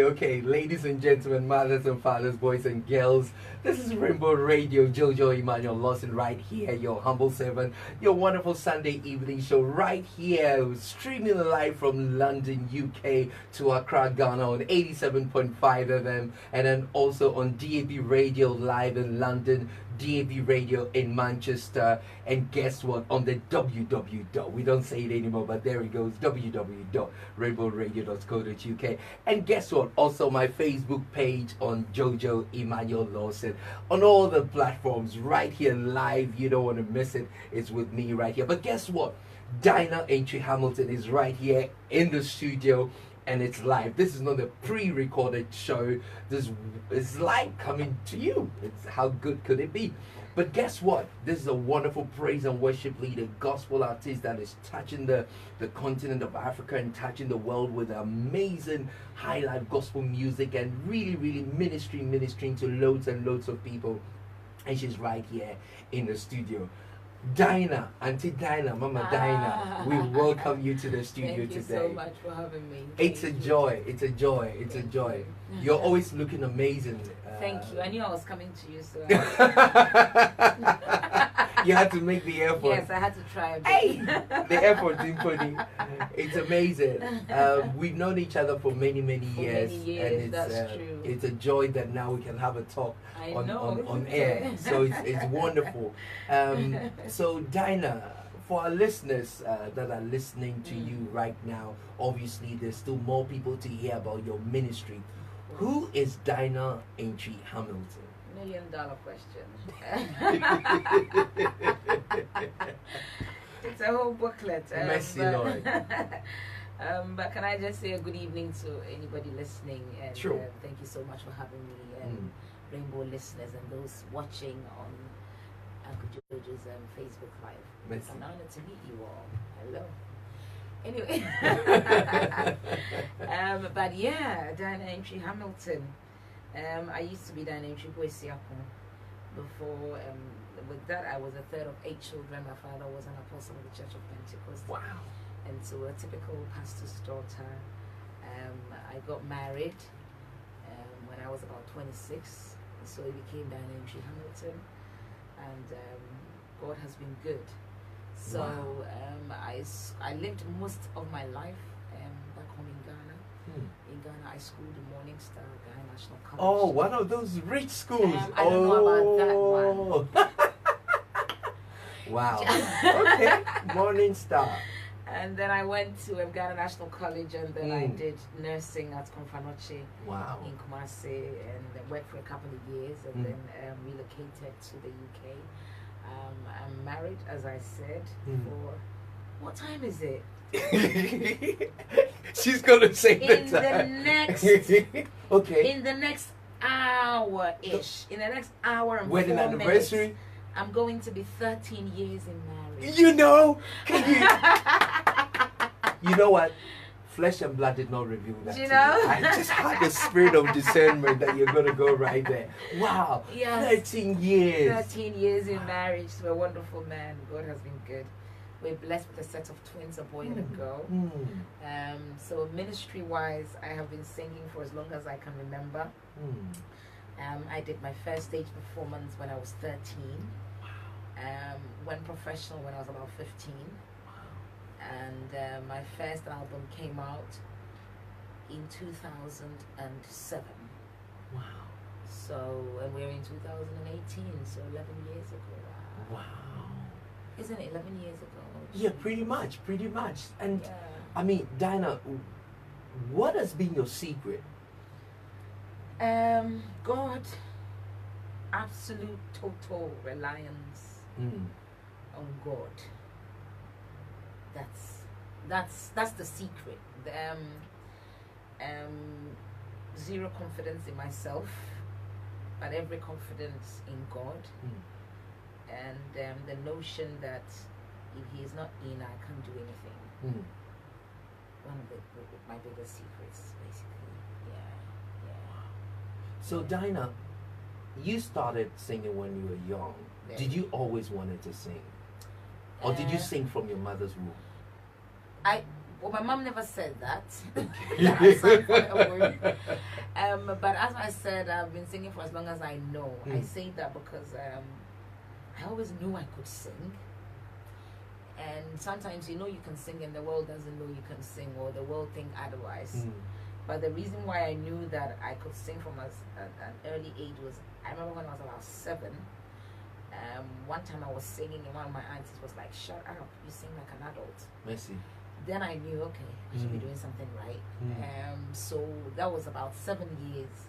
Okay. Ladies and gentlemen, mothers and fathers, boys and girls, this is Rainbow Radio, Jojo Immanuel-Lawson right here, your humble servant, your wonderful Sunday evening show right here, streaming live from London, UK to Accra, Ghana on 87.5 FM, and then also on DAB Radio live in London, DAB Radio in Manchester, and guess what? On the www. We don't say it anymore, but there it goes, www.rainbowradio.co.uk. And guess what? Also my Facebook page on Jojo Immanuel-Lawson. On all the platforms, right here live. You don't want to miss it. It's with me right here. But guess what? Dinah Aintree Hamilton is right here in the studio. And it's live. This is not a pre-recorded show. This is live coming to you. It's how good could it be? But guess what? This is a wonderful praise and worship leader, gospel artist that is touching the continent of Africa and touching the world with amazing high life gospel music and really ministering to loads and loads of people. And she's right here in the studio. Dinah, Auntie Dinah, Mama Dinah, we welcome you to the studio today. Thank you so much for having me. It's a joy. You're always looking amazing. Thank you. I knew I was coming to you, so you had to make the effort. Yes, I had to try a bit. Hey, the effort, Timpani. It's amazing. We've known each other for many years. Many years, and that's true. It's a joy that now we can have a talk on air. So it's wonderful. So Dinah, for our listeners that are listening to you right now, obviously there's still more people to hear about your ministry. Who is Dinah Aintree Hamilton? $1 million question. It's a whole booklet. Mercy, Lord. But can I just say a good evening to anybody listening? And sure. Thank you so much for having me, and Rainbow listeners and those watching on Uncle Jojo's Facebook Live. Mercy. It's an honor to meet you all. Hello. Anyway, but yeah, Dinah Aintree Hamilton. I used to be Dinah Aintree Boisiapon before. With that, I was a third of 8 children. My father was an apostle of the Church of Pentecost. Wow. And so a typical pastor's daughter. I got married when I was about 26. So I became Dinah Aintree Hamilton. And God has been good. So I lived most of my life back home in Ghana. In Ghana, I schooled in Morning Star, Ghana National College. Oh, one of those rich schools. I don't know about that one. Wow. Okay, Morning Star. And then I went to Ghana National College, and then I did nursing at Confanoche in Kumasi, and worked for a couple of years, and then relocated to the UK. I'm married, as I said, for... What time is it? She's gonna say in the next okay. In the next hour-ish. In the next hour and wedding 4 anniversary. Minutes, I'm going to be 13 years in marriage. You know? You know what? Flesh and blood did not reveal that. You know? I just had the spirit of discernment that you're going to go right there. Wow. Yes. 13 years. 13 years in marriage to a wonderful man. God has been good. We're blessed with a set of twins, a boy and a girl. So ministry-wise, I have been singing for as long as I can remember. I did my first stage performance when I was 13. Went professional when I was about 15. And my first album came out in 2007. Wow. So, and we're in 2018, so 11 years ago. Wow. Isn't it 11 years ago? Yeah, pretty much. And I mean, Dinah, what has been your secret? God, absolute total reliance on God. That's the secret. Zero confidence in myself, but every confidence in God. And the notion that if he is not in, I can't do anything. Mm. One of my biggest secrets, basically. Yeah. So Dinah, you started singing when you were young. Yeah. Did you always wanted to sing, or did you sing from your mother's womb? Well, my mom never said that. That I sang for a word. But as I said, I've been singing for as long as I know. I say that because I always knew I could sing. And sometimes you can sing and the world doesn't know you can sing, or the world think otherwise. But the reason why I knew that I could sing from an early age was, I remember when I was about 7, one time I was singing and one of my aunties was like, "Shut up, you sing like an adult." Mercy. Then I knew, okay, I should be doing something right. So that was about 7 years.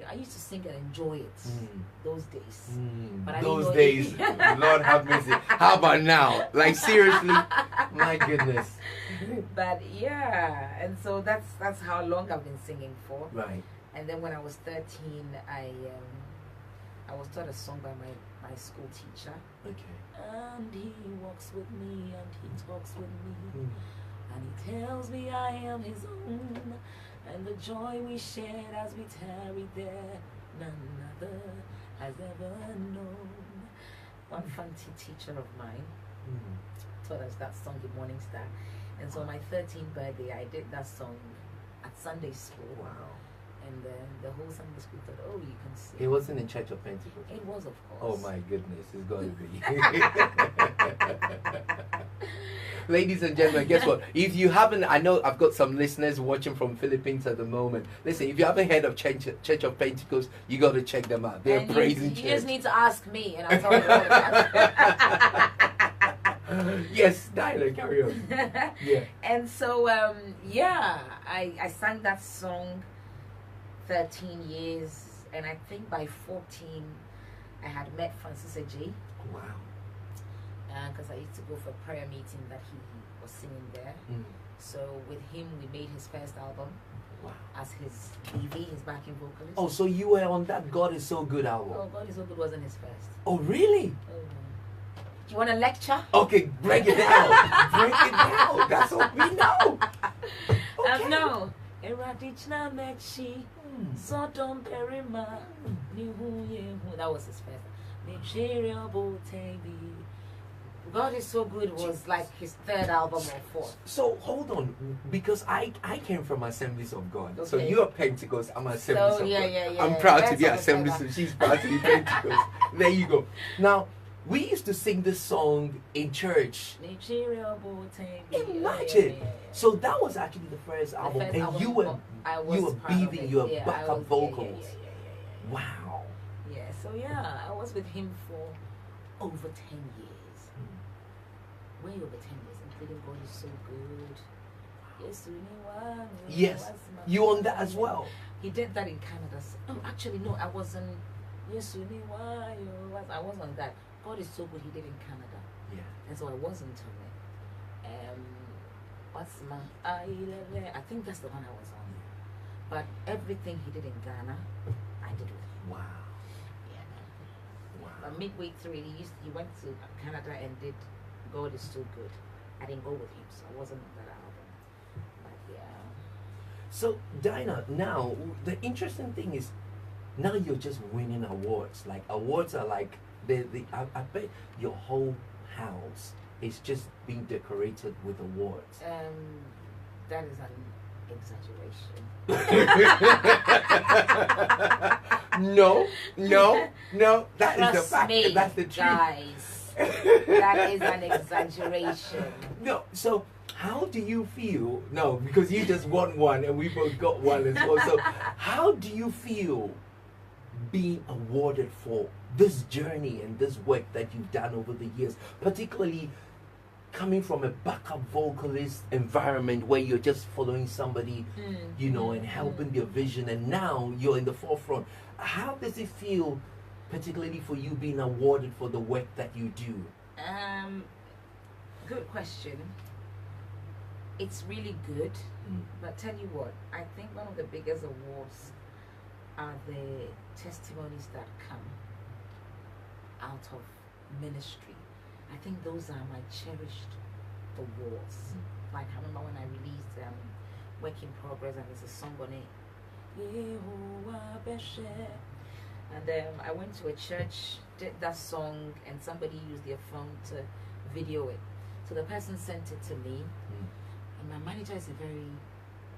I used to sing and enjoy it those days. But those days, Lord have mercy. How about now? Like seriously, my goodness. But yeah, and so that's how long I've been singing for. Right. And then when I was 13, I was taught a song by my school teacher. Okay. And he walks with me and he talks with me, and he tells me I am his own, and the joy we shared as we tarried there, none other has ever known. One fancy teacher of mine taught us that song in Morning Star, and so on my 13th birthday I did that song at Sunday school. Wow. And the whole Sunday school thought, oh, you can sing. It wasn't in Church of Pentecost. It was, of course. Oh my goodness, it's got to be. Ladies and gentlemen, guess what? If you haven't, I know I've got some listeners watching from Philippines at the moment. Listen, if you haven't heard of Church of Pentecost, you got to check them out. They're and praising you church. just need to ask me, and I'll tell you all about it. Yes, Dinah, carry on. Yeah. And so, I sang that song 13 years, and I think by 14 I had met Francis J. Wow. Because I used to go for a prayer meeting that he was singing there. So with him we made his first album. Wow. As his BV, his backing vocalist. Oh, so you were on that God Is So Good album? Oh, God Is So Good wasn't his first. Oh, really? Oh, no. Do you want a lecture? Okay, break it down. Break it down. That's what we know. Okay. No. Eradichna Mechi, Sodom Perima, that was his first. God Is So Good was like his third album or fourth. So hold on, because I came from Assemblies of God. Okay. So you're Pentecost, I'm Assemblies of God. Yeah. I'm proud to That's be all Assemblies, clever. so she's proud to be Pentecost. There you go. Now, we used to sing this song in church. Imagine. So that was actually the first album, and you were BV, you were backup vocals. Wow. Yeah, so I was with him for over 10 years. Way over 10 years, including God Is So Good. Yes, you on that as well. He did that in Canada. Oh, actually, no, I wasn't. I was on that. God Is So Good, he did in Canada. Yeah. And so I wasn't on it. What's my I think that's the one I was on. But everything he did in Ghana, I did with him. Wow. Yeah. Wow. But midway through, he went to Canada and did God Is So Good. I didn't go with him, so I wasn't on that album. But yeah. So Dinah, now the interesting thing is, now you're just winning awards. Like awards are like I bet your whole house is just being decorated with awards. That is an exaggeration. No. That is the Trust fact. me, That's the truth. guys. That is an exaggeration. No, so how do you feel? No, because you just won one and we both got one as well. So how do you feel being awarded for this journey and this work that you've done over the years, particularly coming from a backup vocalist environment where you're just following somebody, and helping their vision, and now you're in the forefront? How does it feel, particularly for you being awarded for the work that you do? Good question. It's really good, but tell you what, I think one of the biggest awards are the testimonies that come out of ministry. I think those are my cherished awards. Like I remember when I released Work in Progress, and there's a song on it. Yehovah Beshe. And I went to a church, did that song, and somebody used their phone to video it. So the person sent it to me, and my manager is a very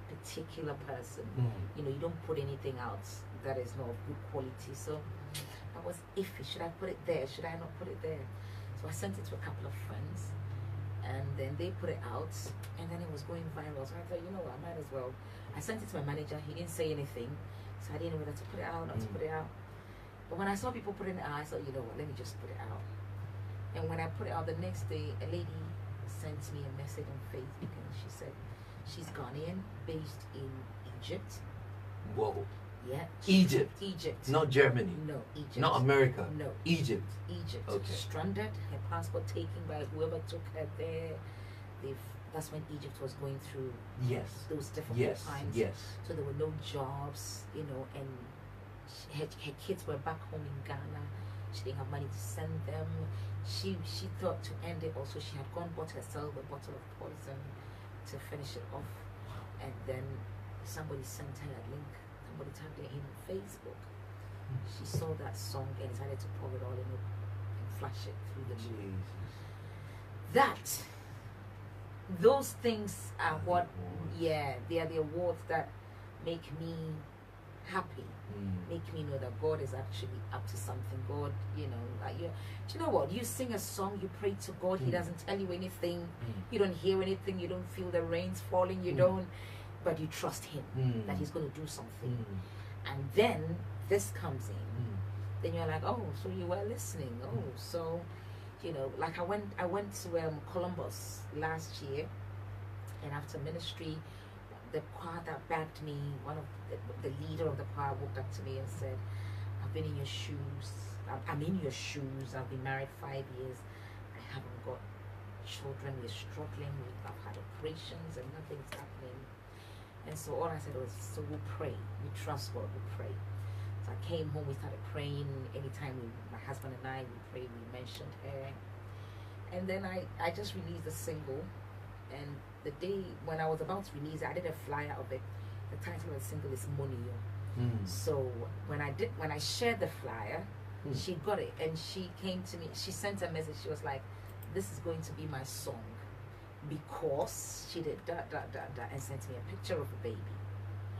particular person. You know, you don't put anything out that is not of good quality. So I was iffy. Should I put it there? Should I not put it there? So I sent it to a couple of friends, and then they put it out, and then it was going viral. So I thought, you know what, I might as well. I sent it to my manager. He didn't say anything, so I didn't know whether to put it out or not to put it out. But when I saw people putting it out, I thought, you know what, let me just put it out. And when I put it out the next day, a lady sent me a message on Facebook, and she said she's Ghanaian, based in Egypt. Whoa. Yeah. Egypt. Egypt. Not Germany. No, Egypt. Not America. No. Egypt. Egypt. Okay. Stranded, her passport taken by whoever took her there. That's when Egypt was going through those difficult times. Yes. So there were no jobs, you know, and her kids were back home in Ghana. She didn't have money to send them. She thought to end it also. She had gone bought herself a bottle of poison to finish it off, and then somebody sent her a link. Somebody tagged her in on Facebook. She saw that song and decided to pour it all in and flash it through the moon. Those things are what, they are the awards that make me happy, make me know that God is actually up to something. God, you know, do you know what? You sing a song, you pray to God, He doesn't tell you anything, you don't hear anything, you don't feel the rains falling, you don't, but you trust Him that He's going to do something. And then this comes in, then you're like, oh, so you were listening. Oh, so, you know, like I went to Columbus last year, and after ministry, the choir that backed me, one of the leader of the choir walked up to me and said, I've been in your shoes. I'm in your shoes. I've been married 5 years. I haven't got children. We're struggling. I've had operations and nothing's happening. And so all I said was, so we'll pray. We trust God. We'll pray. So I came home. We started praying. Anytime my husband and I, we prayed. We mentioned her. And then I just released a single. And the day when I was about to release it, I did a flyer of it. The title of the single is Money. So when I shared the flyer, she got it, and she came to me. She sent a message. She was like, "This is going to be my song," because she did and sent me a picture of a baby.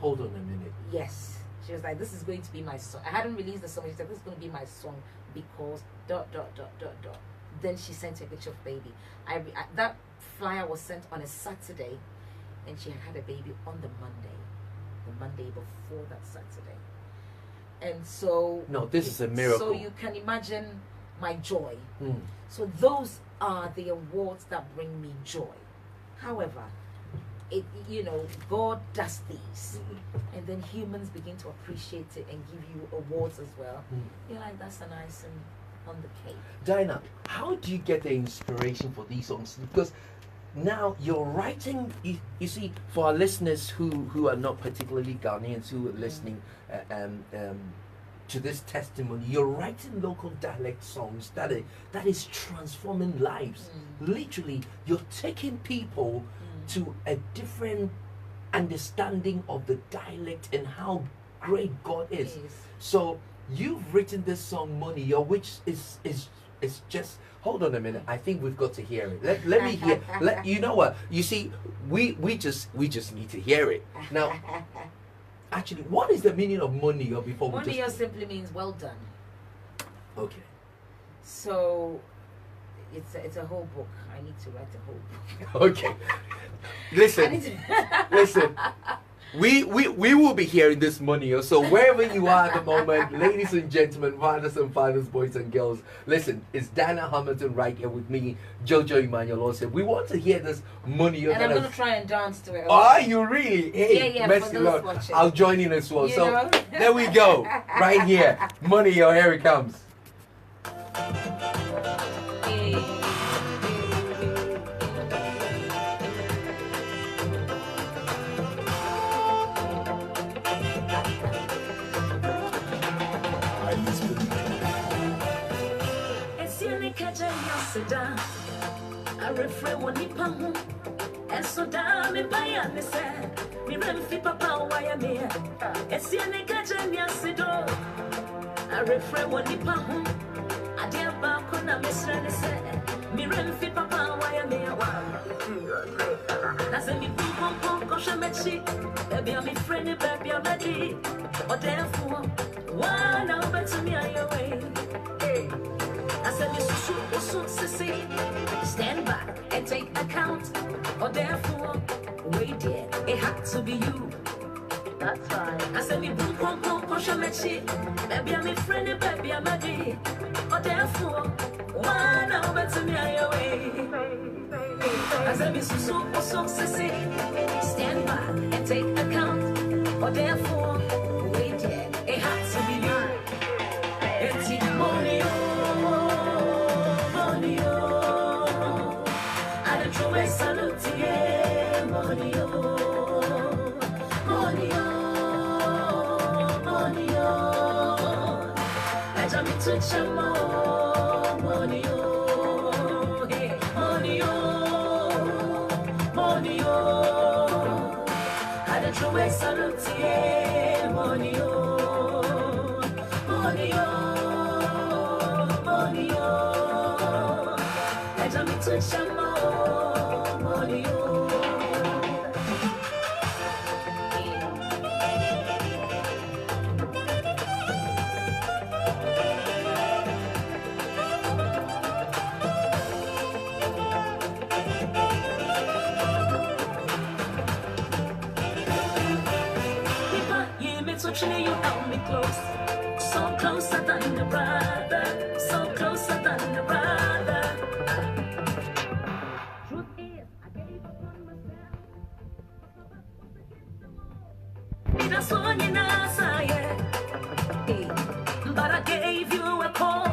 Hold on a minute. Yes, she was like, "This is going to be my song." I hadn't released the song. She said, "This is going to be my song because." Then she sent a picture of baby. That flyer was sent on a Saturday, and she had a baby on the Monday before that Saturday. And so no, this is a miracle. So you can imagine my joy. So those are the awards that bring me joy. However, God does these, and then humans begin to appreciate it and give you awards as well. You're like, that's an icing on the cake. Dinah, how do you get the inspiration for these songs? Because now you're writing, you see, for our listeners who are not particularly Ghanaians who are listening to this testimony, you're writing local dialect songs that is transforming lives. Literally, you're taking people to a different understanding of the dialect and how great God is. So you've written this song Money, which is just, hold on a minute, I think we've got to hear it. Let me hear. You know what? You see, we just need to hear it. Now, actually, what is the meaning of money? Or before we money simply means well done. Okay. So it's a whole book. I need to write a whole book. Okay. Listen. Listen. We will be hearing this money. So wherever you are at the moment, ladies and gentlemen, fathers and fathers, boys and girls, listen, it's Dinah Hamilton right here with me, Jojo Immanuel-Lawson. We want to hear this money. And I'm going to try and dance to it. Are you really? Hey, yeah, mercy Lord. Watching. I'll join in as well. You So know? there we go. Right here. Money, here it comes. Done. refrain when he pam. And so damn it by a miss. Me rem fi papa why I'm here. It's the only catching yasido. I refrain when he pam. I dear back on a miss and say. Me rem fi papa why I'm here. I said me pum pum kosha mechi. Baby I'm me friend, baby I'm ready. Or therefore, one over to me on your way. I said me so stand back and take account. Or therefore, wait there, it had to be you. That's right. I said me boom pum pum kosha mechi. Baby I'm me friend, baby I'm ready. Or therefore, one over to me on your way. I said me so stand back and take account. Or therefore, wait there, it had to be you. It's money, money, I don't throw a salute to you, money, money, money, I don't mean to chum money, hey, money, money, I don't throw a salute to you, money, money, money, I don't mean to chum money, you held me close, so closer than a brother, so closer than a brother. Truth is, I gave up on myself. That's one in us, but I gave you a call,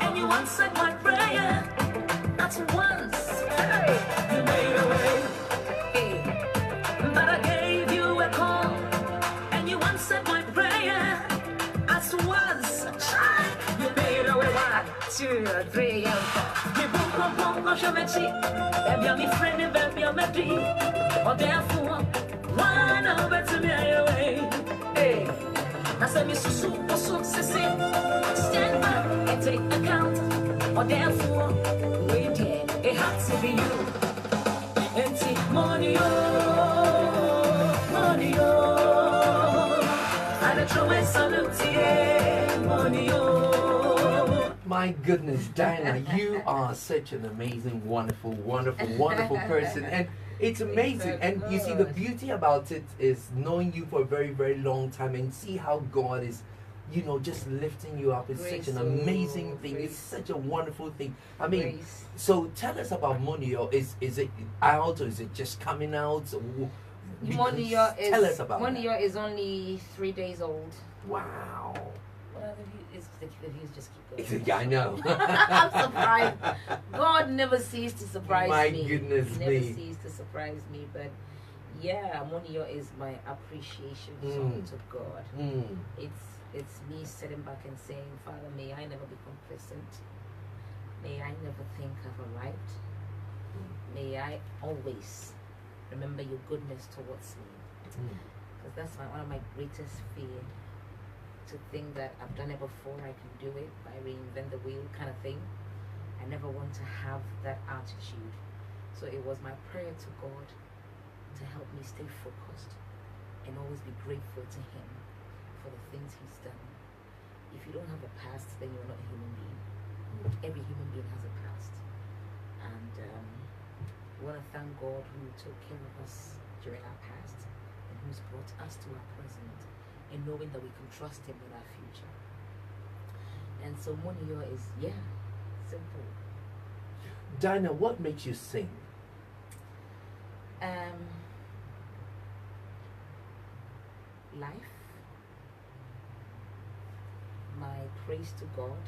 and you answered my prayer. Not once, you made a way. But I gave you a call. You answered my prayer as once. You made a way 1, 2, 3, and 4. You boom, boom, boom, go show me cheek. Baby, I'm your friend, baby, I'm a dream. Or therefore, one over to me away. Hey, I said, me so, stand back and take account. Or therefore, wait here, it had to be you. And take money, money, My goodness, Diana, you are such an amazing, wonderful, wonderful person. And it's amazing. And you see, the beauty about it is knowing you for a very, very long time and see how God is, you know, just lifting you up. It's such an amazing thing. It's such a wonderful thing. I mean, so tell us about Monio. Is it out or is it just coming out? Monio is only 3 days old. Wow. Well, the views just keep going. Yeah, I know. I'm surprised. God never ceased to surprise me. My goodness He never ceased to surprise me. But yeah, Monio is my appreciation song to God. It's me sitting back and saying, Father, may I never be complacent. May I never think I've arrived. May I always remember your goodness towards me, because that's one of my greatest fear, to think that I've done it before, I can do it, I reinvent the wheel kind of thing. I never want to have that attitude. So it was my prayer to God to help me stay focused and always be grateful to Him for the things He's done. If you don't have a past, then you're not a human being. Every human being has a past, and we want to thank God who took care of us during our past and who's brought us to our present, and knowing that we can trust Him with our future. And so Monio is, simple. Dinah, what makes you sing? Life, my praise to God,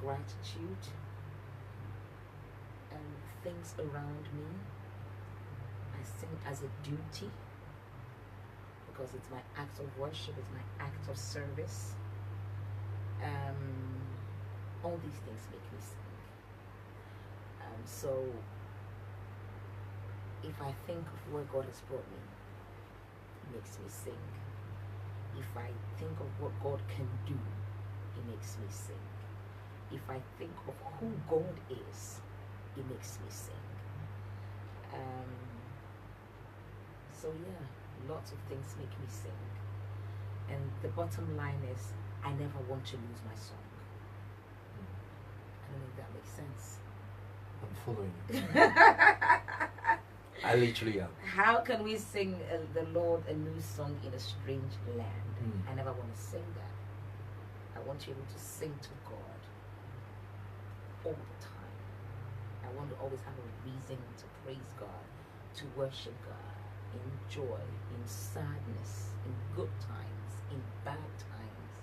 gratitude, and things around me. I sing as a duty because it's my act of worship, it's my act of service. All these things make me sing. So if I think of where God has brought me, it makes me sing. If I think of what God can do, it makes me sing. If I think of who God is, it makes me sing. So yeah, lots of things make me sing. And the bottom line is, I never want to lose my song. I don't know if that makes sense. I'm following you. I literally am. How can we sing the Lord a new song in a strange land? I never want to sing that. I want you to sing to God all the time. I want to always have a reason to praise God, to worship God, in joy, in sadness, in good times, in bad times.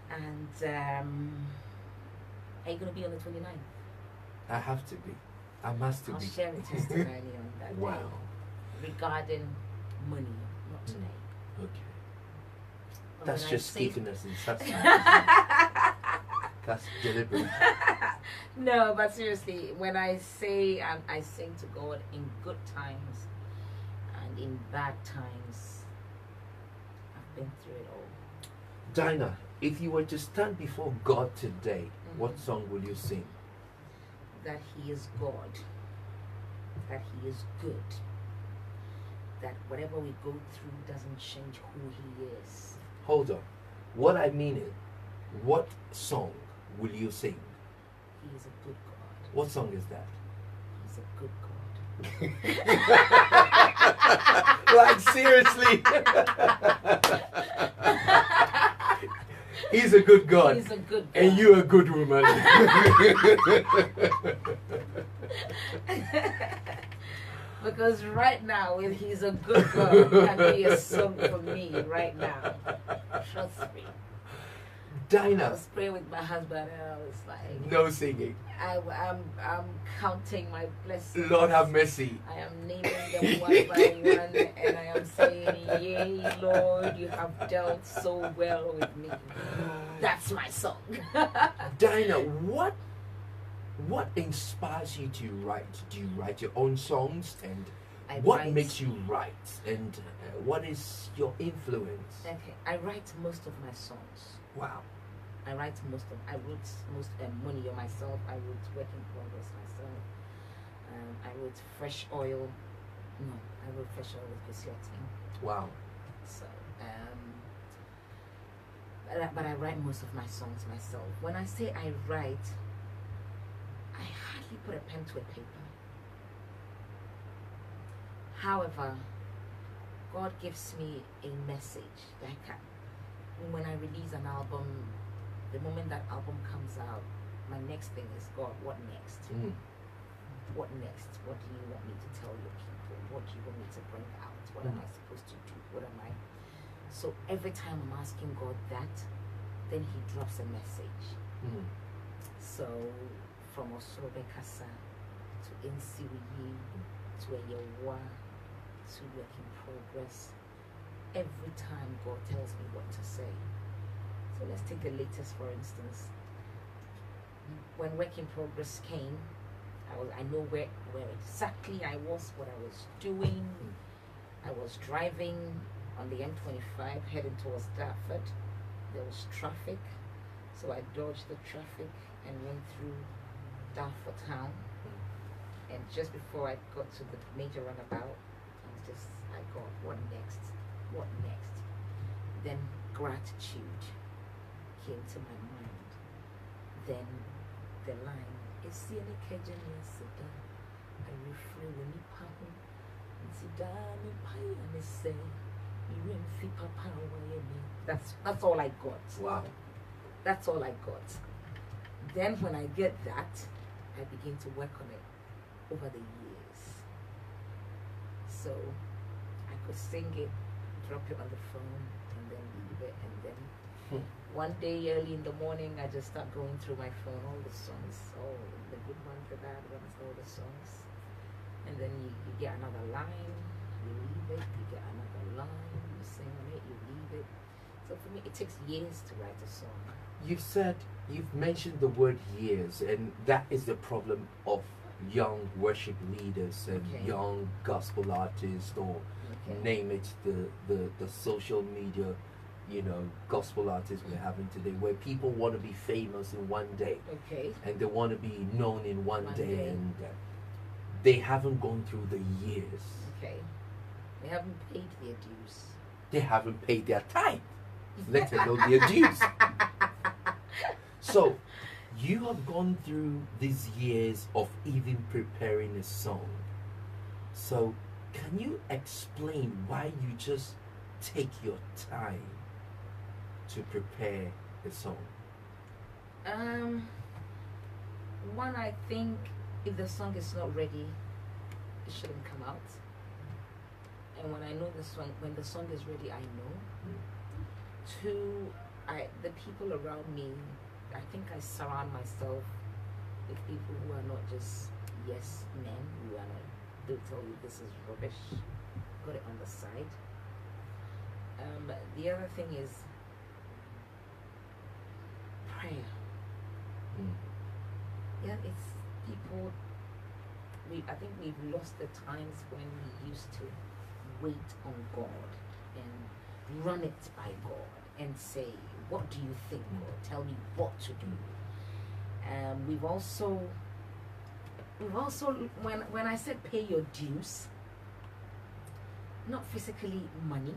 And are you going to be on the 29th? I have to be. I must to I'll be. share a testimony on that Wow. day regarding money, not today. Okay. But That's when just I say- keeping us in suspense. That's deliberate. No, but seriously, when I say I sing to God in good times and in bad times, I've been through it all. Dinah, if you were to stand before God today, what song will you sing? That He is God, that He is good, that whatever we go through doesn't change who He is. Hold on. What I mean is, what song will you sing? He is a good God. What song is that? He's a good God. Like, seriously? He's a good God. He's a good God. And you're a good woman. Because right now, if He's a good God, can be a song for me right now. Trust me. I Dinah, was praying with my husband and I was like, no singing. I'm counting my blessings. Lord have mercy. I am naming them one by one and I am saying, yay, Lord, you have dealt so well with me. That's my song. Dinah, what inspires you to write? Do you write your own songs? And I what write- makes you write? And what is your influence? Okay, I write most of my songs. Wow. I wrote most Money on myself. I wrote Work in Progress myself. I wrote Fresh Oil. No, I wrote Fresh Oil with Christianity. Wow. So, but I write most of my songs myself. When I say I write, I hardly put a pen to a paper. However, God gives me a message that when I release an album, the moment that album comes out, my next thing is, God, what next? What next? What do you want me to tell your people? What do you want me to bring out? What am I supposed to do? What am I? So every time I'm asking God that, then He drops a message. So from Osobe Kasa to Insiwiyi to Eyewa to Work in Progress, every time God tells me what to say. So let's take the latest, for instance. When Work in Progress came, I know where exactly I was, what I was doing. I was driving on the M25 heading towards Dartford. There was traffic, so I dodged the traffic and went through Dartford town. And just before I got to the major runabout, I got, what next? What next? Then gratitude came to my mind. Then the line, "Esi ene keje ni asida, I refrain when you pahu, nsida mi pai ane se, you fi papa wayemi." That's all I got. Wow. That's all I got. Then when I get that, I begin to work on it over the years. So I could sing it, drop it on the phone, and then leave it, and then one day early in the morning, I just start going through my phone, all the songs, all the good ones, the bad ones, all the songs. And then you get another line, you leave it, you get another line, you sing on it, you leave it. So for me, it takes years to write a song. You've mentioned the word years, and that is the problem of young worship leaders and Okay. young gospel artists, or Okay. name it, the social media, gospel artists we're having today, where people want to be famous in one day, Okay. and they want to be known in one One day, day. and they haven't gone through the years. Okay. They haven't paid their dues. They haven't paid their tithe, let alone their dues. So, you have gone through these years of even preparing a song. So, can you explain why you just take your time to prepare a song? One, I think if the song is not ready, it shouldn't come out. And when I know when the song is ready, I know. Two, the people around me, I think I surround myself with people who are not just yes men, who are not, they'll tell you this is rubbish, got it on the side. The other thing is prayer. Yeah, it's people. I think we've lost the times when we used to wait on God and run it by God and say, "What do you think, Lord? Tell me what to do." We've also when I said pay your dues, not physically money,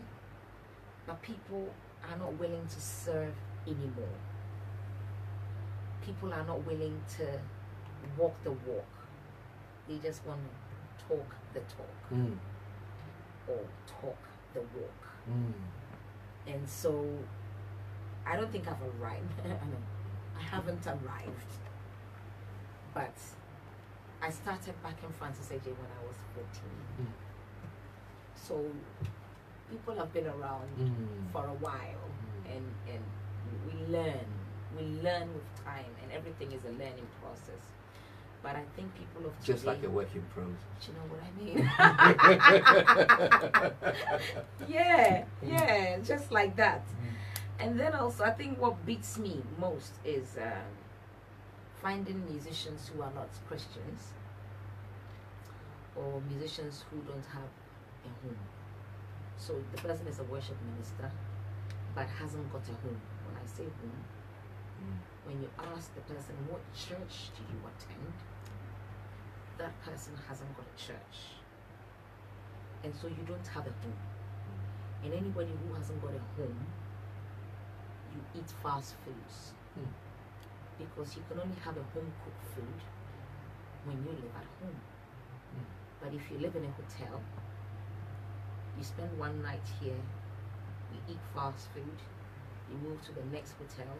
but people are not willing to serve anymore. People are not willing to walk the walk. They just want to talk the talk or talk the walk. And so I don't think I've arrived. I haven't arrived. But I started back in Francis AJ when I was 14. So people have been around for a while, and we learn with time, and everything is a learning process. But I think people of today, Just like a work in progress. you know what I mean? Yeah, just like that. And then also, I think what beats me most is finding musicians who are not Christians, or musicians who don't have a home. So the person is a worship minister, but hasn't got a home. When I say home, when you ask the person, what church do you attend? That person hasn't got a church. And so you don't have a home. And anybody who hasn't got a home, you eat fast foods. Because you can only have a home cooked food when you live at home. But if you live in a hotel, you spend one night here, you eat fast food, you move to the next hotel,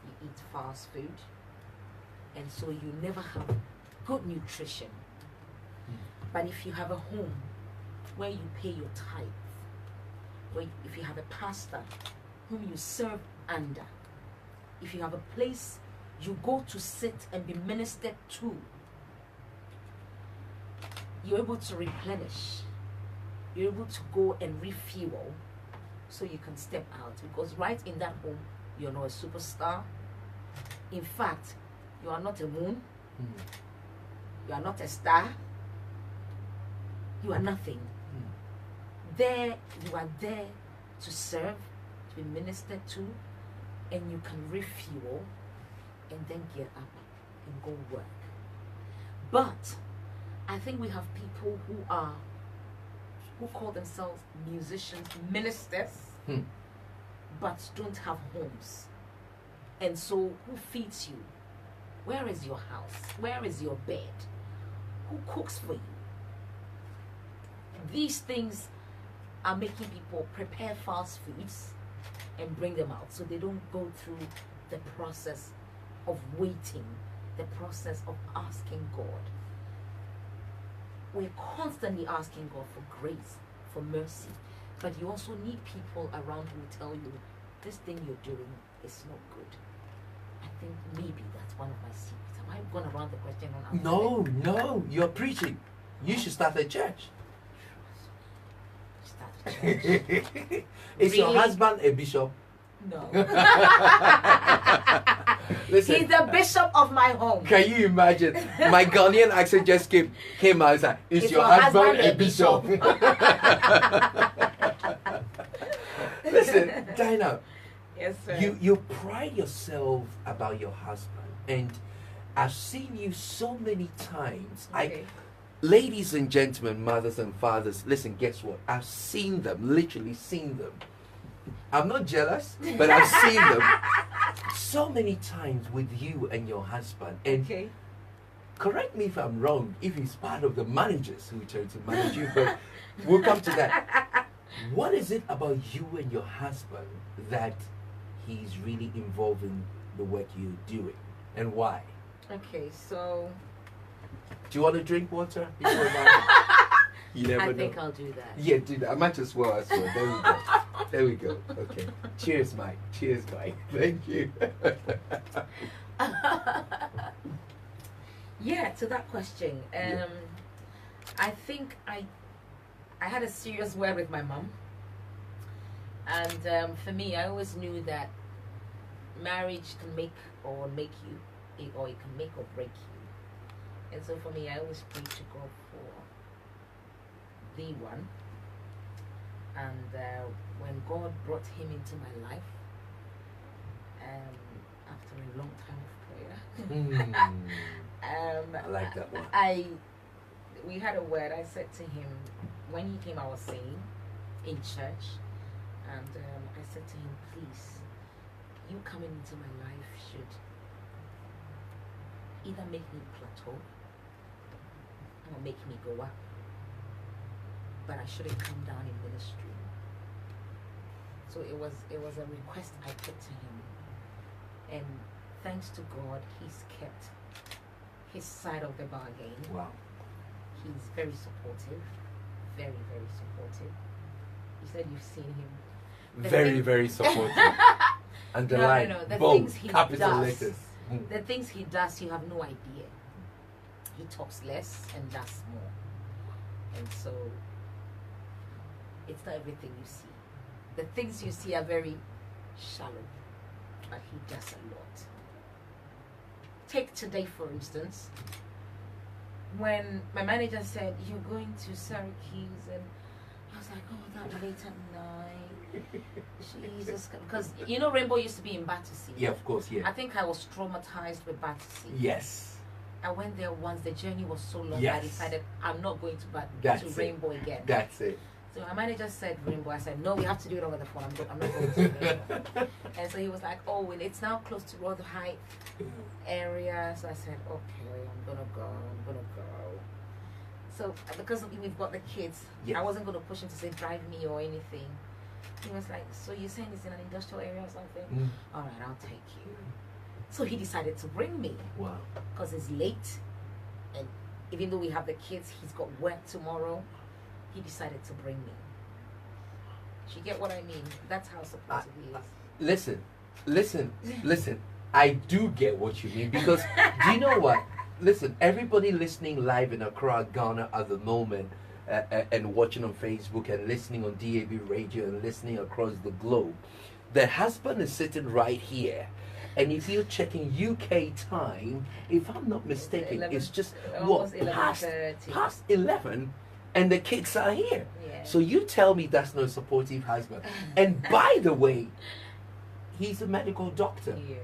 you eat fast food, and so you never have good nutrition. But if you have a home where you pay your tithe, if you have a pastor whom you serve under, if you have a place you go to sit and be ministered to, you're able to replenish, you're able to go and refuel, so you can step out. Because right in that home, you're not a superstar. In fact, you are not a moon. You are not a star. You are nothing. There, you are there to serve, to be ministered to, and you can refuel and then get up and go work. But I think we have people who call themselves musicians, ministers, but don't have homes. And so who feeds you? Where is your house? Where is your bed? Who cooks for you? These things are making people prepare fast foods and bring them out, so they don't go through the process of waiting, the process of asking God. We're constantly asking God for grace, for mercy, but you also need people around who tell you, this thing you're doing is not good. I think maybe that's one of my secrets. Have I gone around the question and answered it? No, you're preaching. You should start a church. Start a church. Is your Really? husband a bishop? No. Listen, He's the bishop of my home. can you imagine? My Ghanaian accent just came out. It's like, is your husband a bishop? Listen, Dinah, Yes, sir. you pride yourself about your husband, and I've seen you so many times. Okay. Ladies and gentlemen, mothers and fathers, listen, guess what? I've seen them, literally seen them. I'm not jealous, but I've seen them so many times with you and your husband. And Okay. correct me if I'm wrong, if he's part of the managers who try to manage you, but we'll come to that. What is it about you and your husband that he's really involved in the work you're doing, and why? Okay, so Do you want to drink water before that? You never I know. think I'll do that. Yeah, do that. I might as well as well. There we go. There we go. Okay. Cheers, Mike. Cheers, Mike. Thank you. Yeah, to that question. Yeah. I think I had a serious word with my mom. And for me, I always knew that marriage can make or you, or it can make or break you. And so for me, I always pray to God for the one. And when God brought him into my life, after a long time of prayer, I like that one. we had a word. I said to him, when he came, I was singing in church, and I said to him, please, you coming into my life should either make me plateau or make me go up, but I shouldn't come down in ministry. So it was a request I put to him, and thanks to God, he's kept his side of the bargain. Wow. He's very supportive, very, very supportive. You said you've seen him. The Very, thing- very supportive. Underline. No. The Bold, things he capital does. letters. The things he does, you have no idea. He talks less and does more. And so, it's not everything you see. The things you see are very shallow, but he does a lot. Take today, for instance. When my manager said, you're going to Syracuse, and I was like, oh, that late at night. Jesus. Because, you know, Rainbow used to be in Battersea. Yeah, of course, yeah. I think I was traumatized with Battersea. Yes. I went there once. The journey was so long. Yes. I decided I'm not going to That's to it. Rainbow again. That's it. So my manager said Rainbow. I said no. We have to do it over the phone. I'm not going to Rainbow. And so he was like, oh, well, it's now close to Rother Heights area. So I said, okay, I'm gonna go. So because we've got the kids, Yes. I wasn't going to push him to say drive me or anything. He was like, so you're saying it's in an industrial area or something? All right, I'll take you. So he decided to bring me Wow. because it's late, and even though we have the kids, he's got work tomorrow. He decided to bring me. Do you get what I mean? That's how supportive he is. Listen. I do get what you mean, because do you know what? Listen, everybody listening live in Accra, Ghana at the moment, and watching on Facebook and listening on DAB radio and listening across the globe, the husband is sitting right here. And if you're checking UK time, if I'm not mistaken, 11, it's just almost what past 11:30. 11, and the kids are here. Yeah. So you tell me that's no supportive husband. And by the way, he's a medical doctor, Yes.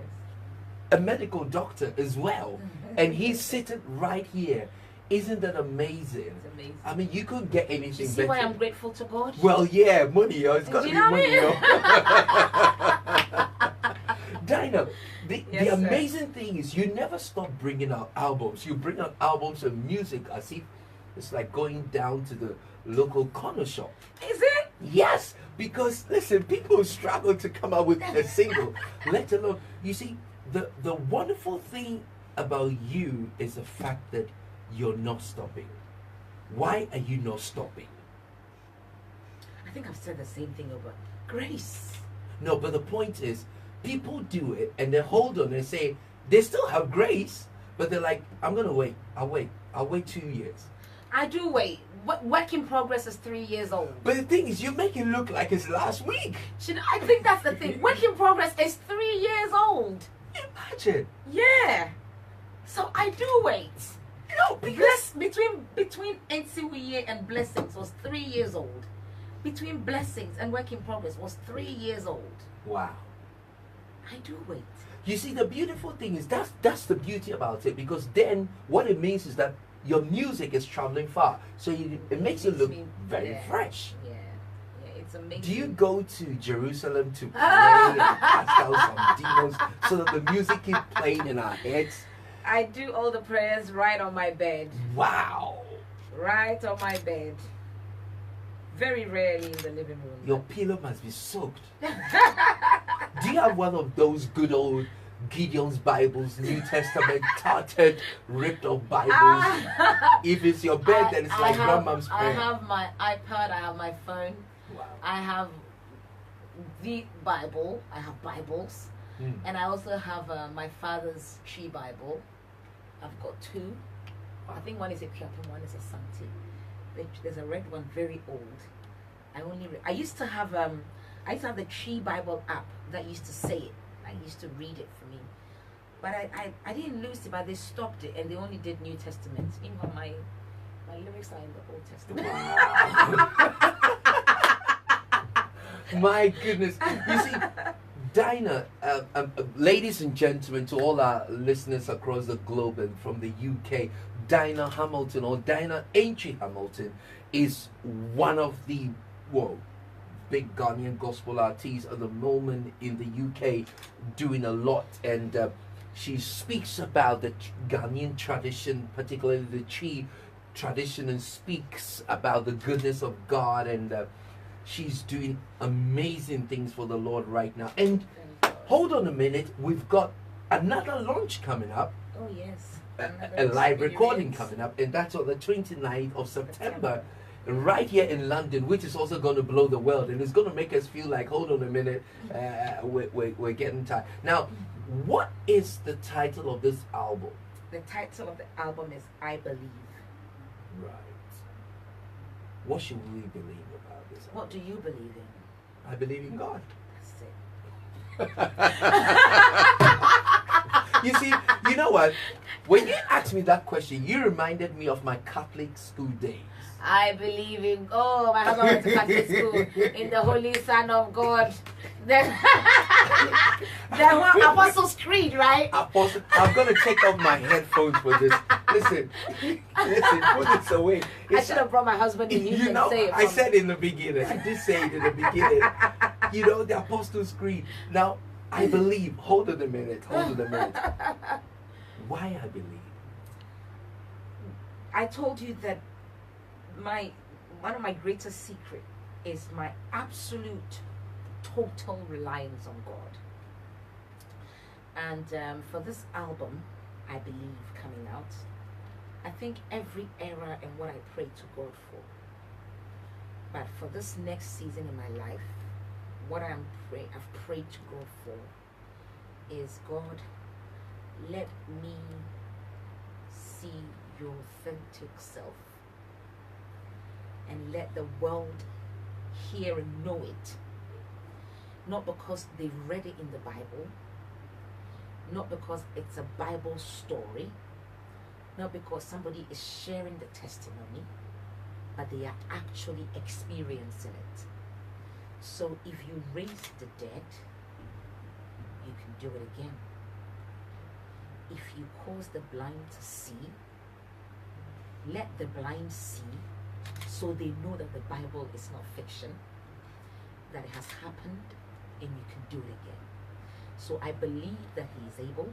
a medical doctor as well, and he's sitting right here. Isn't that amazing? It's amazing. I mean, you couldn't get anything You see better. why I'm grateful to God? Well, yeah, money. It's got to Do be you know what money. Dino, the Yes, sir. amazing thing is you never stop bringing out albums. You bring out albums of music as if it's like going down to the local corner shop. Is it? Yes, because listen, people struggle to come out with a single, let alone, you see, the wonderful thing about you is the fact that you're not stopping. Why are you not stopping? I think I've said the same thing about grace. No, but the point is, people do it and they hold on and say they still have grace, but they're like, I'm gonna wait. I'll wait 2 years. I do wait, Work in Progress is 3 years old. But the thing is, you make it look like it's last week. I think that's the thing. Work in Progress is 3 years old. Imagine. Yeah. So I do wait. No, because between NCWE and Blessings was 3 years old. Between Blessings and Work in Progress was 3 years old. wow. I do wait. You see, the beautiful thing is that's the beauty about it, because then what it means is that your music is traveling far, so it makes it look very fresh. Yeah, it's amazing. Do you go to Jerusalem to pray and cast out some demons so that the music keeps playing in our heads? I do all the prayers right on my bed. Wow. Right on my bed. Very rarely in the living room. Your pillow must be soaked. Do you have one of those good old Gideon's Bibles, New Testament, tattered, ripped up Bibles? If it's your bed, then it's like grandma's prayer. I have my iPad, I have my phone, Wow. I have the Bible, I have Bibles, and I also have my father's tree Bible. I've got two. I think one is a Piapa, one is a Santi. There's a red one, very old. I used to have the Tree Bible app that used to say it. I used to read it for me, but I didn't lose it. But they stopped it, and they only did New Testament. You know, my lyrics are in the Old Testament. Wow. My goodness. You see, Dinah, ladies and gentlemen, to all our listeners across the globe and from the UK, Dinah Hamilton, or Dinah Aintree Hamilton, is one of the big Ghanaian gospel artists at the moment in the UK, doing a lot, and she speaks about the Ghanaian tradition, particularly the Chi tradition, and speaks about the goodness of God, and she's doing amazing things for the Lord right now. And hold on a minute, we've got another launch coming up. Oh yes. A live recording coming up, and that's on the 29th of September, right here in London, which is also going to blow the world, and it's going to make us feel like, hold on a minute, we're getting tired. Now, what is the title of this album? The title of the album is I Believe. Right. What should we believe about this album? What do you believe in? I believe in God. That's it. You see, you know what? When you asked me that question, you reminded me of my Catholic school days. I believe in God. My husband went to Catholic school, in the Holy Son of God. The one Apostles' Creed, right? Apostle, I'm gonna take off my headphones for this. Listen, put this away. I should have brought my husband in. You know, say it. I said in the beginning. I did say it in the beginning. You know, the Apostles' Creed. Now, I believe. Hold on a minute. Why I believe? I told you that one of my greatest secret is my absolute total reliance on God. And for this album, I believe, coming out, I think every era and what I pray to God for. But for this next season in my life, what I've prayed to God for is, God, let me see your authentic self, and let the world hear and know it. Not because they've read it in the Bible, not because it's a Bible story, not because somebody is sharing the testimony, but they are actually experiencing it. So if you raise the dead, you can do it again. If you cause the blind to see, let the blind see, so they know that the Bible is not fiction, that it has happened, and you can do it again. So I believe that He is able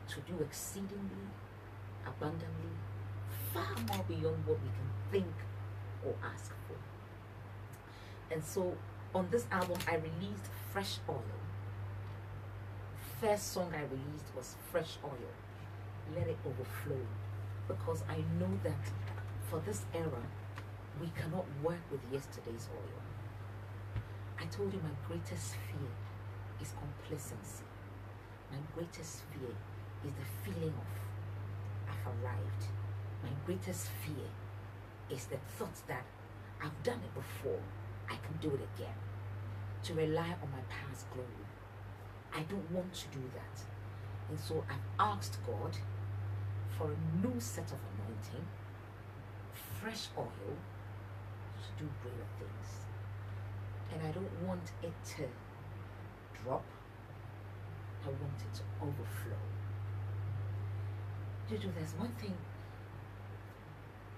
to do exceedingly, abundantly, far more beyond what we can think or ask for. And so on this album, I released Fresh Oil. First song I released was Fresh Oil. Let it overflow. Because I know that for this era, we cannot work with yesterday's oil. I told you my greatest fear is complacency. My greatest fear is the feeling of I've arrived. My greatest fear is the thought that I've done it before, I can do it again. To rely on my past glory. I don't want to do that. And so I've asked God for a new set of anointing, fresh oil to do greater things. And I don't want it to drop. I want it to overflow. Jojo, there's one thing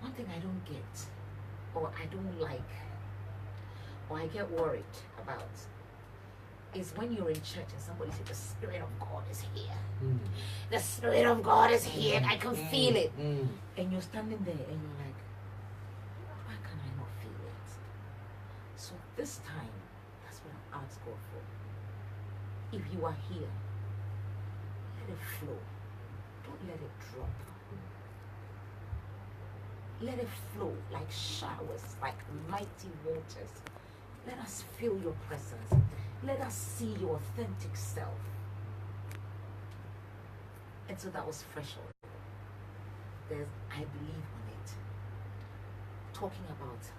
I don't get, or I don't like, or I get worried about, is when you're in church and somebody says, the Spirit of God is here. The Spirit of God is here, and I can feel it. And you're standing there and you're like, why can I not feel it? So this time, that's what I ask God for. If you are here, let it flow. Don't let it drop. Let it flow like showers, like mighty waters. Let us feel your presence. Let us see your authentic self. And so that was fresh oil. There's, I believe on it. Talking about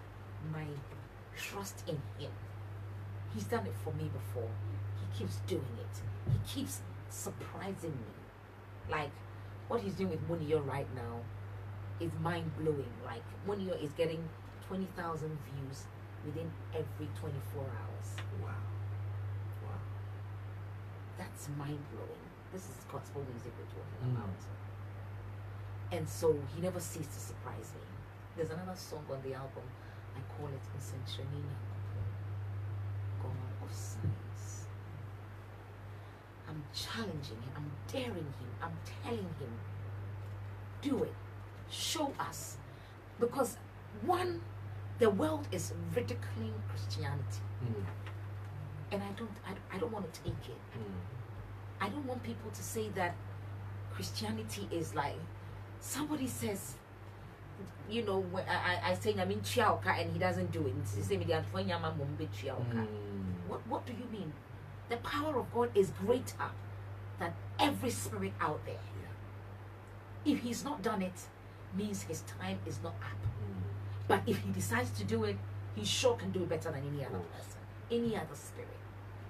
my trust in him. He's done it for me before. He keeps doing it. He keeps surprising me. Like what he's doing with Munio right now is mind-blowing. Like Munio is getting 20,000 views within every 24 hours. Wow. Wow. That's mind-blowing. This is gospel music we're talking about. And so he never ceased to surprise me. There's another song on the album, I call it Insensionina, God of Signs. I'm challenging him, I'm daring him, I'm telling him, do it, show us. Because one, the world is ridiculing Christianity. And I don't want to take it. I don't want people to say that Christianity is like, somebody says, you know, when I say I'm in Chiaoka and he doesn't do it. What do you mean? The power of God is greater than every spirit out there. If he's not done it, means his time is not up. But if he decides to do it, he sure can do it better than any other person, any other spirit.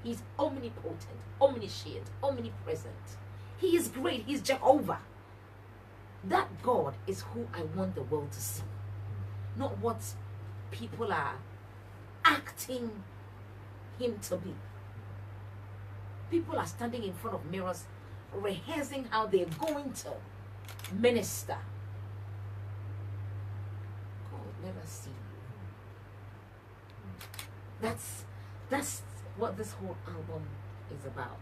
He's omnipotent, omniscient, omnipresent. He is great. He's Jehovah. That God is who I want the world to see, not what people are acting him to be. People are standing in front of mirrors, rehearsing how they're going to minister. God, let us see you. That's what this whole album is about.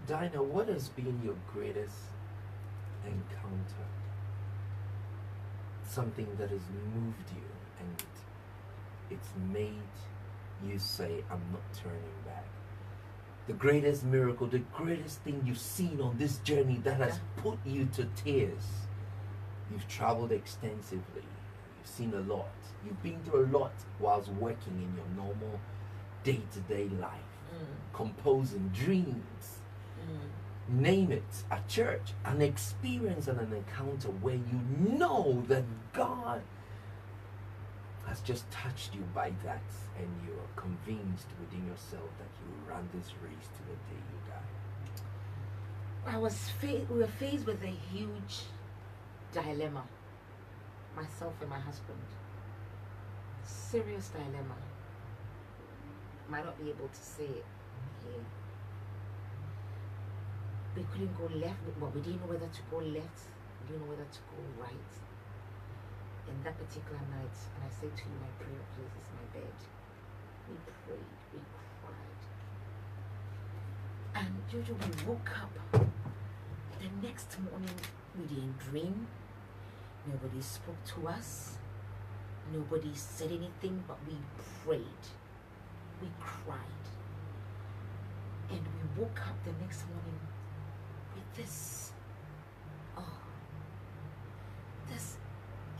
Dinah, what has been your greatest encounter? Something that has moved you and it's made you say, I'm not turning back. The greatest miracle, the greatest thing you've seen on this journey that has put you to tears. You've traveled extensively. You've seen a lot. You've been through a lot whilst working in your normal day-to-day life. Composing dreams. Name it, a church, an experience and an encounter where you know that God has just touched you by that and you are convinced within yourself that you will run this race to the day you die. We were faced with a huge dilemma, myself and my husband. Serious dilemma. Might not be able to say it here. We couldn't go left, but we didn't know whether to go left, we didn't know whether to go right. And that particular night, and I said to you, my prayer place is my bed. We prayed, we cried. And Jojo, we woke up. The next morning, we didn't dream. Nobody spoke to us. Nobody said anything, but we prayed. We cried. And we woke up the next morning with this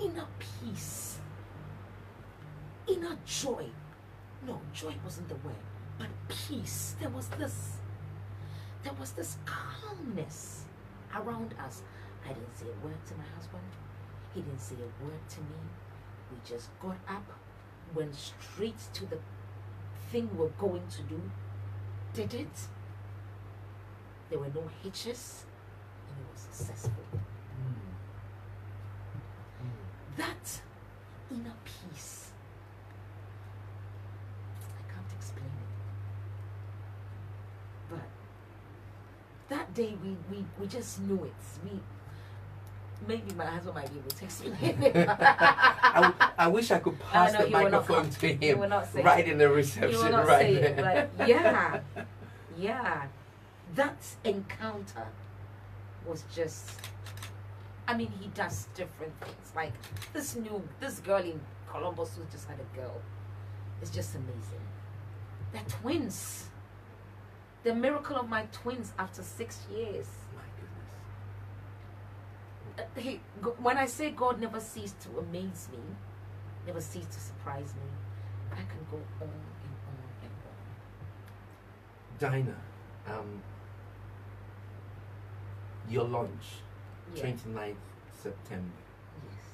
inner peace, inner joy. No, joy wasn't the word, but peace. There was this calmness around us. I didn't say a word to my husband. He didn't say a word to me. We just got up, went straight to the thing we're going to do, did it. There were no hitches, and it was successful. That inner peace, I can't explain it. But that day we just knew it. Maybe my husband might be able to explain it. I wish I could pass the microphone to him right in the reception right there. But yeah, that encounter was just, I mean, he does different things. Like this girl in Columbus who just had a girl. It's just amazing. They're twins. The miracle of my twins after 6 years. When I say God never ceased to amaze me, never ceased to surprise me, I can go on and on and on. Dinah, your launch, 29th September. Yes.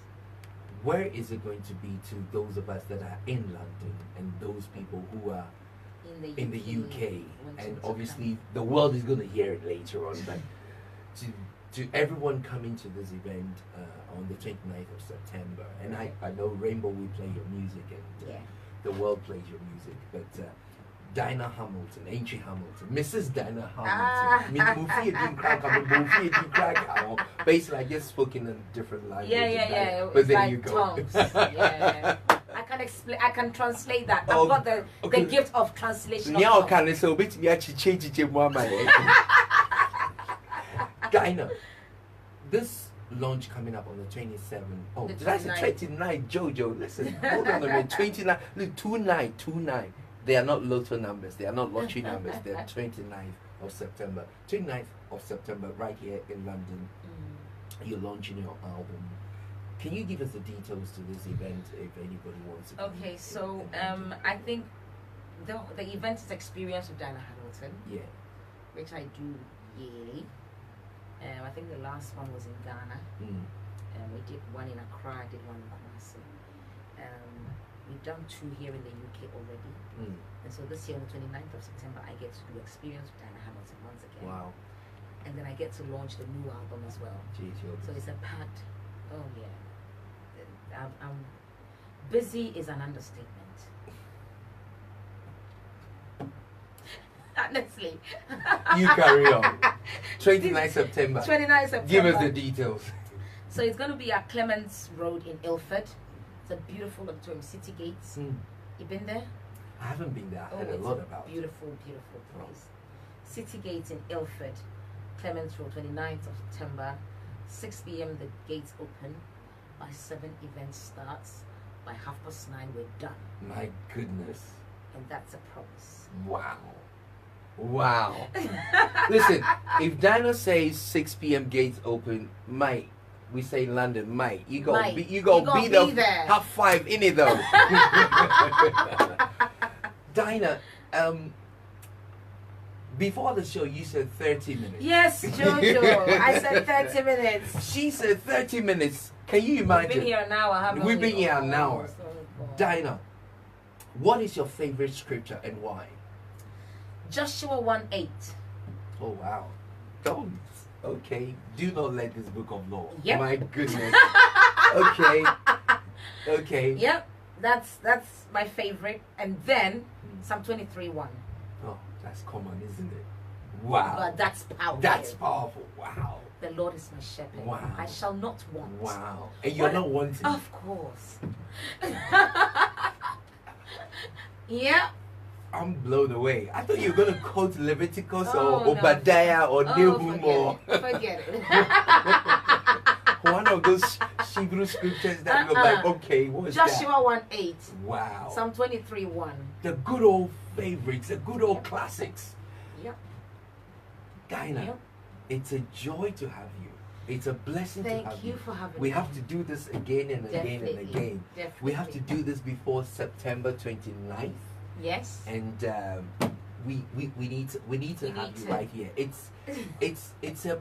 Where is it going to be to those of us that are in London and those people who are in the UK? And obviously the world is going to hear it later on, but to everyone coming to this event on the 29th of September, and I know Rainbow will play your music and the world plays your music, but Dinah Hamilton, Aintree Hamilton, Mrs. Dinah Hamilton. Basically, I just spoke in a different language. Yeah. But there you go. Yeah. I can explain. I can translate that. I've got the gift of translation. Now can so bit me actually change it. Dinah, this launch coming up on the 27th. Oh, did I say 29? Jojo, listen, hold on a minute. 29. Look, 29. They are not lotto numbers. They are not lottery numbers. They're 29th of September. 29th of September, right here in London. You're launching your album. Can you give us the details to this event if anybody wants to? Okay, so I think the event is Experience with Dinah Hamilton. Yeah. Which I do yearly. I think the last one was in Ghana. We did one in Accra, I did one in Kumasi. We've done 2 here in the UK already. And so this year on the 29th of September, I get to do Experience with Dinah Hamilton once again. Wow. And then I get to launch the new album as well. So it's a packed, I'm busy is an understatement. Honestly. You carry on. 29 September. 29 September. Give us the details. So it's going to be at Clements Road in Ilford. It's a beautiful auditorium, City Gates. You been there? I haven't been there. I heard a lot about it. Beautiful place. City Gates in Ilford. Clements Road, 29th of September. 6 p.m. the gates open. By 7 event starts. By 9:30 we're done. My goodness. And that's a promise. Wow. Listen, if Dinah says 6 p.m. gates open, mate, we say London, mate, you go be there. Have 5 in it though. Dinah, before the show you said 30 minutes. Yes, Jojo. I said 30 minutes. She said 30 minutes. Can you imagine? We've been here an hour, haven't we? We've been here an hour. Dinah, what is your favorite scripture and why? Joshua 1:8. Oh wow. Don't. Okay. Do not let this book of law. Yep. My goodness. Okay. Yep. That's my favorite. And then Psalm 23:1. Oh, that's common, isn't it? Wow. But that's powerful. That's powerful. Wow. The Lord is my shepherd. Wow. I shall not want. Wow. And you're not wanting. Of course. Yeah. I'm blown away. I thought you were going to quote Leviticus or Obadiah or Nahum or... Forget it. One of those Hebrew scriptures that you're like, okay, what is Joshua 1:8. Wow. Psalm 23:1. The good old favorites, the good old classics. Yep. Dinah, it's a joy to have you. It's a blessing to have you. Thank you for having me. We have to do this again and again and again. Definitely. We have to do this before September 29th. Yes. And we need to We have need you to. right here. It's a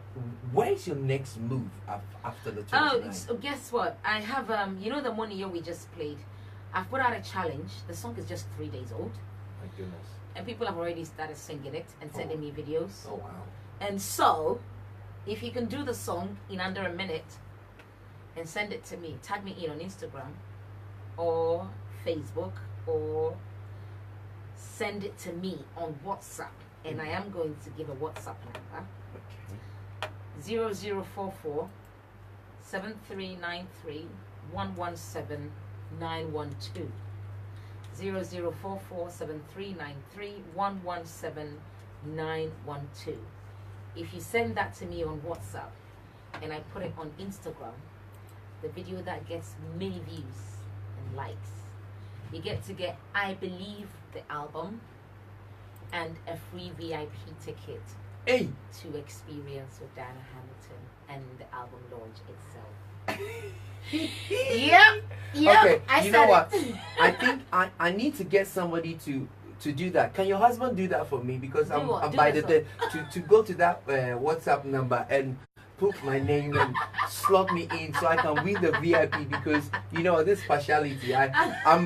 where's your next move after the Oh, 29th? so guess what? I have you know the Money Year we just played. I've put out a challenge. The song is just 3 days old, My goodness. and people have already started singing it and sending me videos. Oh wow. And so, if you can do the song in under a minute and send it to me, tag me in on Instagram or Facebook, or send it to me on WhatsApp. And I am going to give a WhatsApp number: Okay. 0044 7393 117 912. 0044 7393 117 912. If you send that to me on WhatsApp and I put it on Instagram, the video that gets many views and likes, you get to get I Believe the album and a free VIP ticket Hey. to experience with Diana Hamilton and the album launch itself. Yep. Okay. I You said know what? it. I think I need to get somebody to do that. Can your husband do that for me? Because Do I'm what? Do by this the to go to that WhatsApp number and put my name and slot me in so I can win the VIP, because you know this partiality. I'm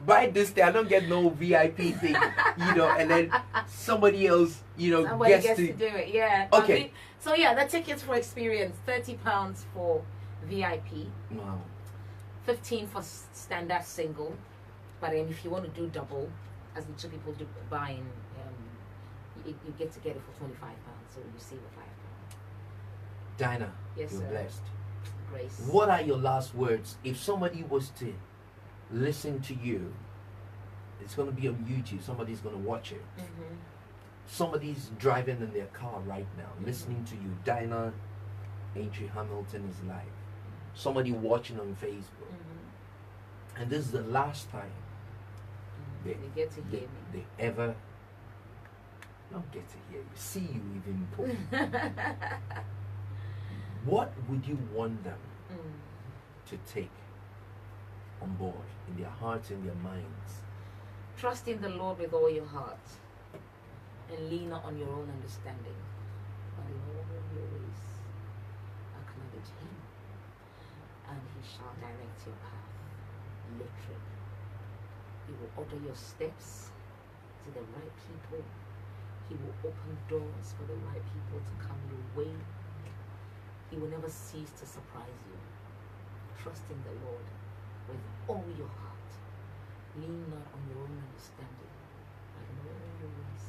by this day I don't get no VIP thing, you know, and then somebody else, you know, Somebody gets gets to to do it, yeah. Okay. So yeah, the tickets for experience, £30 for VIP, Wow. 15 for standard single. But then if you want to do double, as the two people do buying, you get to get it for £25. So you save a £5. Dinah, Yes, you're sir. blessed. Grace. What are your last words? If somebody was to listen to you, it's going to be on YouTube. Somebody's going to watch it. Mm-hmm. Somebody's driving in their car right now, listening to you. Dinah Aintree Hamilton is live. Somebody watching on Facebook. Mm-hmm. And this is the last time They get to hear me. they ever not get to hear you, see you even put. What would you want them to take on board in their hearts and their minds? Trust in the Lord with all your heart and lean not on your own understanding. But in all your ways, acknowledge Him, and He shall direct your path. Literally, He will order your steps to the right people. He will open doors for the right people to come your way. He will never cease to surprise you. Trust in the Lord with all your heart. Lean not on your own understanding, but in all your ways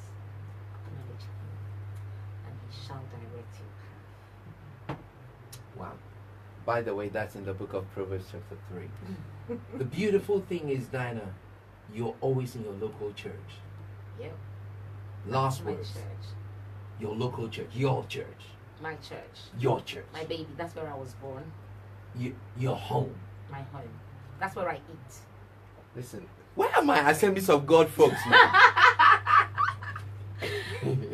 acknowledge Him, and He shall direct your path. Wow. By the way, that's in the book of Proverbs chapter 3. The beautiful thing is, Dinah, you're always in your local church. Yep. Last My words. church. Your local church. Your church. My church. Your church. My baby. That's where I was born. Your home. My home. That's where I eat. Listen, where are my Assemblies of God folks, man?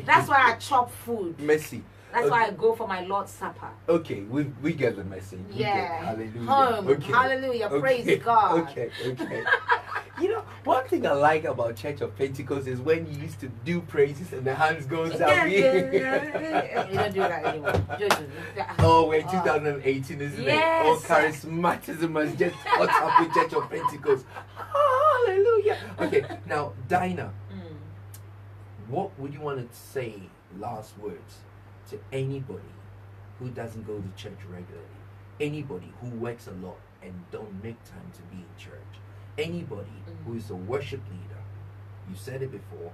That's why I chop food. Mercy. That's why I go for my Lord's Supper. Okay, we get the message. We Yeah. get, hallelujah. Home. Okay. Hallelujah. Okay. Praise God. Okay. You know, one thing I like about Church of Pentecost is when you used to do praises and the hands goes down. You don't do that anymore. Jojo. Oh, we're 2018, isn't Yes. it? Oh, charismatism has just caught up with Church of Pentecost. Hallelujah. Okay, now, Dinah, what would you want to say, last words, to anybody who doesn't go to church regularly? Anybody who works a lot and don't make time to be in church? Anybody who is a worship leader, you said it before,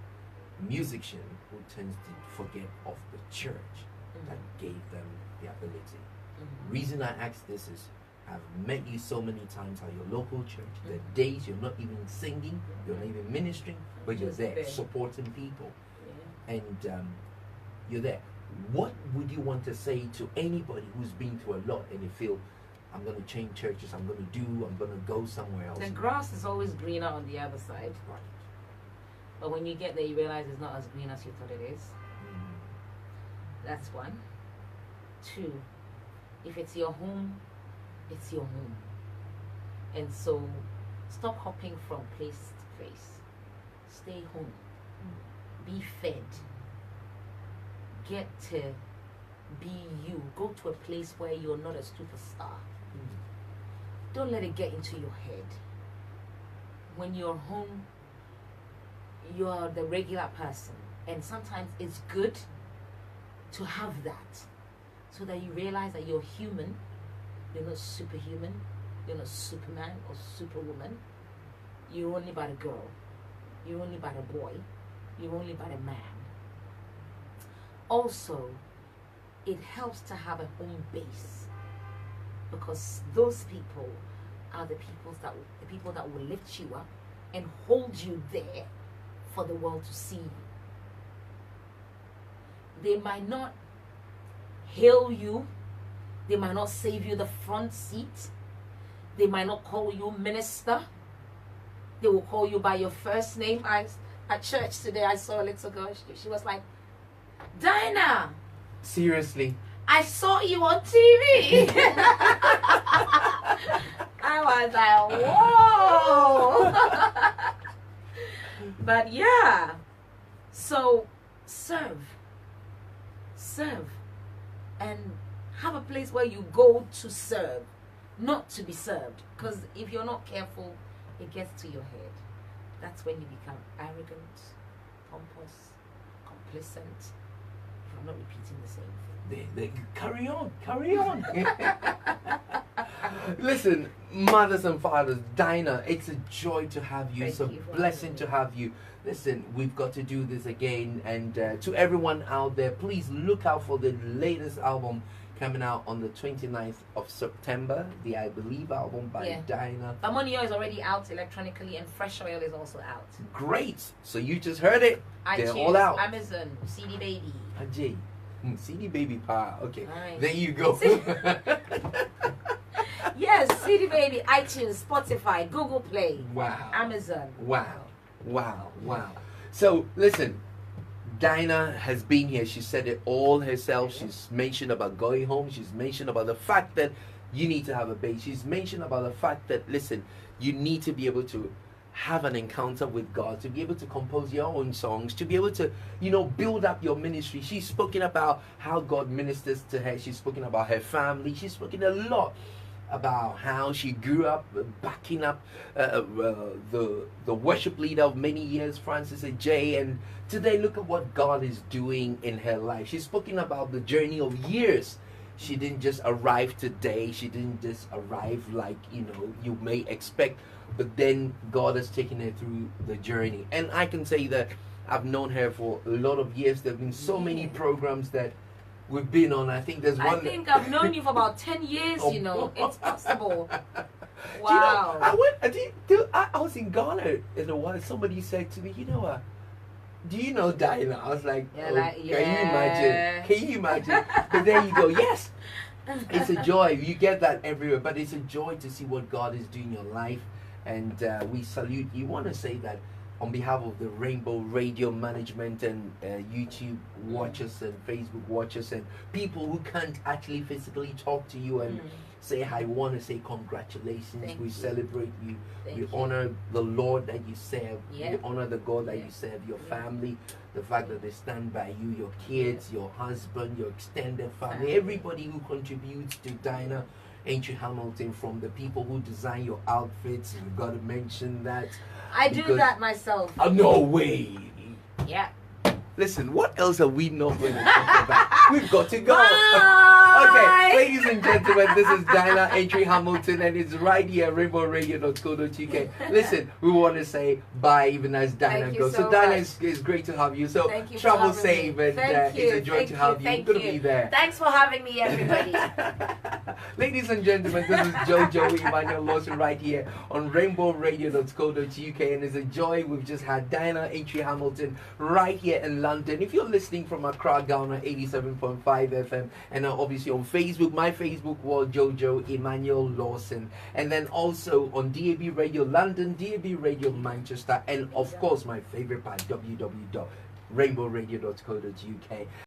musician who tends to forget of the church that gave them the ability. Reason I ask this is I've met you so many times at your local church. The days you're not even singing, you're not even ministering, but you're Just there there. supporting people, Yeah. and you're there. What would you want to say to anybody who's been through a lot and you feel, I'm going to change churches, I'm going to go somewhere else? The grass is always greener on the other side. Right. But when you get there, you realize it's not as green as you thought it is. That's one. Two, if it's your home, it's your home. And so stop hopping from place to place. Stay home. be fed, get to be you, go to a place where you're not a superstar. Don't let it get into your head. When you're home, you're the regular person, and sometimes it's good to have that, so that you realize that you're human. You're not superhuman. You're not Superman or Superwoman. You're only but a girl. You're only but a boy. You're only but a man. Also, it helps to have a home base, because those people are the people that will lift you up and hold you there for the world to see you. They might not hail you. They might not save you the front seat. They might not call you minister. They will call you by your first name. At church today, I saw a little girl. She was like, Dinah. Seriously? I saw you on TV. I was like, whoa. But yeah. So serve. And have a place where you go to serve, not to be served. Because if you're not careful, it gets to your head. That's when you become arrogant, pompous, complacent. If I'm not repeating the same thing. They carry on. Listen, mothers and fathers, Dinah, it's a joy to have you. It's a blessing to have you. Listen, we've got to do this again. And to everyone out there, please look out for the latest album coming out on the 29th of September. The I Believe album by Dinah. Amonio is already out electronically, and Fresh Oil is also out. Great. So you just heard it. They're all out. Amazon, CD Baby. Ajay. CD Baby Pa. Okay. Right. There you go. Yes, CD Baby, iTunes, Spotify, Google Play. Wow. Amazon. Wow. So listen, Dinah has been here. She said it all herself. She's mentioned about going home. She's mentioned about the fact that you need to have a base. She's mentioned about the fact that, listen, you need to be able to have an encounter with God, to be able to compose your own songs, to be able to, build up your ministry. She's spoken about how God ministers to her. She's spoken about her family. She's spoken a lot about how she grew up backing up the worship leader of many years, Francis Ajay, and today look at what God is doing in her life. She's spoken about the journey of years. She didn't just arrive today. She didn't just arrive like you may expect, but then God has taken her through the journey. And I can say that I've known her for a lot of years. There have been so many programs that we've been on. I think there's one. I think I've known you for about 10 years. It's possible. Wow. I was in Ghana in a while. Somebody said to me, do you know Dinah? I was like, Can you imagine? But there you go. Yes, it's a joy. You get that everywhere. But it's a joy to see what God is doing in your life. And we salute you. Want to say that on behalf of the Rainbow Radio management and YouTube watchers and Facebook watchers and people who can't actually physically talk to you and say hi, want to say congratulations. We celebrate you. We honor the Lord that you serve. We honor the God that you serve, your family, the fact that they stand by you, your kids, your husband, your extended family, everybody who contributes to Dinah Entry Hamilton, from the people who design your outfits. You've got to mention that. I do that myself. No way. Yeah. Listen, what else are we not going to talk about? We've got to go. Bye. Okay, ladies and gentlemen, this is Dinah Entry Hamilton, and it's right here at rainbowradio.co.uk. Listen, we want to say bye even as Dinah goes. So Dinah, it's great to have you. So travel safe, and it's a joy to have you. You're going to be there. Thanks for having me, everybody. Ladies and gentlemen, this is Jojo Immanuel-Lawson right here on rainbowradio.co.uk, and it's a joy. We've just had Dinah Entry Hamilton right here in London. If you're listening from Accra, Ghana, 87.5 FM, and obviously on Facebook, my Facebook was Jojo Immanuel-Lawson, and then also on DAB Radio London, DAB Radio Manchester, and of course my favorite part, www.rainbowradio.co.uk.